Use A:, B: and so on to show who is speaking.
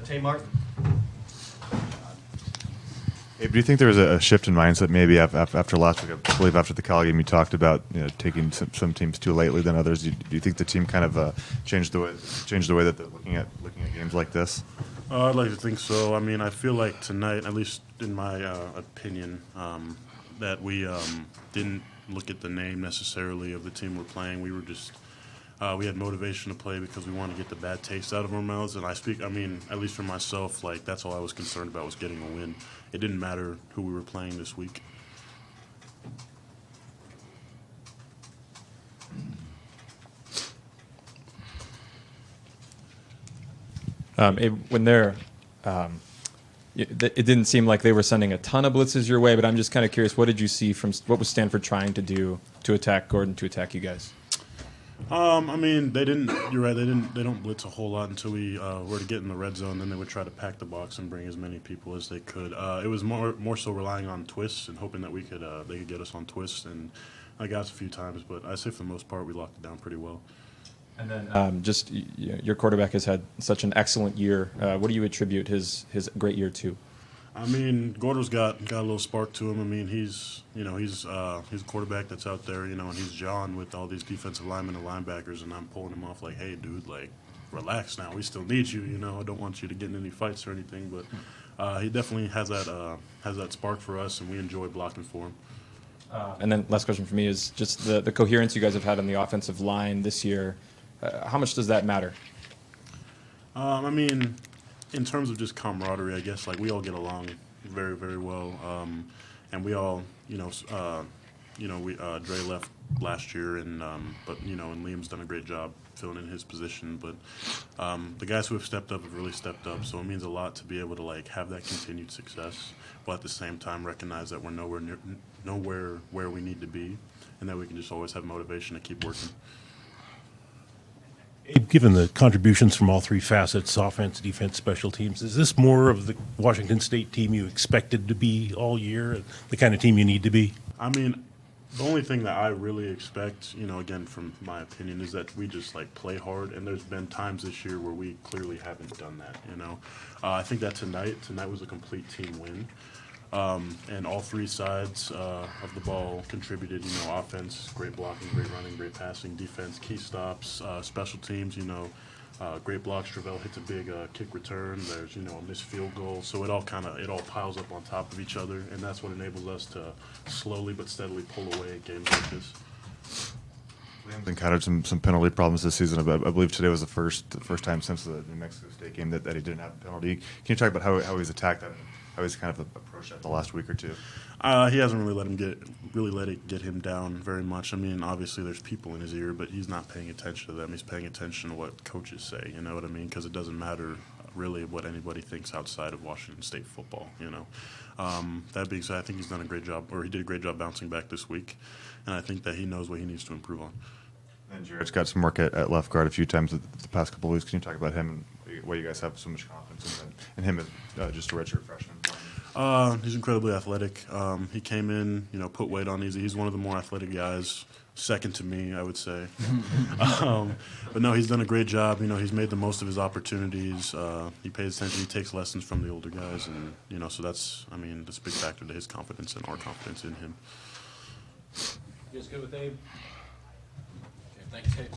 A: Tay Martin.
B: Abe, do you think there was a shift in mindset maybe after last week? I believe after the Cal game you talked about taking some teams too lightly than others. Do you think the team kind of changed the way that they're looking at games like this?
C: I'd like to think so. I mean, I feel like tonight, at least in my opinion, that we didn't look at the name necessarily of the team we're playing. We were just we had motivation to play because we wanted to get the bad taste out of our mouths. And I mean, at least for myself, like that's all I was concerned about was getting a win. It didn't matter who we were playing this week.
D: When they're, it didn't seem like they were sending a ton of blitzes your way, but I'm just kind of curious, what did you see from what was Stanford trying to do to attack Gordon, to attack you guys?
C: I mean, they didn't. You're right. They don't blitz a whole lot until we were to get in the red zone. Then they would try to pack the box and bring as many people as they could. It was more so relying on twists and hoping that they could get us on twists. And I got us a few times, but I say for the most part we locked it down pretty well.
D: And then just your quarterback has had such an excellent year. What do you attribute his great year to?
C: I mean, Gordo's got a little spark to him. I mean, he's a quarterback that's out there, and he's John with all these defensive linemen and linebackers, and I'm pulling him off like, hey, dude, like, relax now. We still need you, I don't want you to get in any fights or anything, but he definitely has that spark for us, and we enjoy blocking for him.
D: And then last question for me is just the coherence you guys have had on the offensive line this year. How much does that matter?
C: I mean, in terms of just camaraderie, I guess, like, we all get along very, very well. And we all, Dre left last year, and Liam's done a great job filling in his position. But the guys who have stepped up have really stepped up, so it means a lot to be able to, like, have that continued success, but at the same time recognize that we're nowhere where we need to be, and that we can just always have motivation to keep working.
E: Given the contributions from all three facets, offense, defense, special teams, is this more of the Washington State team you expected to be all year, the kind of team you need to be? I
C: mean, the only thing that I really expect, again, from my opinion, is that we just, like, play hard, and there's been times this year where we clearly haven't done that, I think that tonight was a complete team win. And all three sides of the ball contributed, offense, great blocking, great running, great passing, defense, key stops, special teams, great blocks. Travell hits a big kick return. There's, a missed field goal. So it all piles up on top of each other, and that's what enables us to slowly but steadily pull away at games like this.
B: Liam's encountered some penalty problems this season. I believe today was the first time since the New Mexico State game that he didn't have a penalty. Can you talk about how he's attacked that? How he's kind of approached that the last week or two?
C: He hasn't really let it get him down very much. I mean, obviously there's people in his ear, but he's not paying attention to them. He's paying attention to what coaches say. You know what I mean? Because it doesn't matter really what anybody thinks outside of Washington State football. That being said, I think he's done a great job, or he did a great job bouncing back this week, and I think that he knows what he needs to improve on.
B: And Jarrett's got some work at left guard a few times the past couple of weeks. Can you talk about him and why you guys have so much confidence in him as just a redshirt freshman?
C: He's incredibly athletic. He came in, put weight on easy. He's one of the more athletic guys, second to me, I would say. But no, he's done a great job. He's made the most of his opportunities. He pays attention. He takes lessons from the older guys, and so that's a big factor to his confidence and our confidence in him.
A: You guys good with Abe? Okay, thanks, Abe.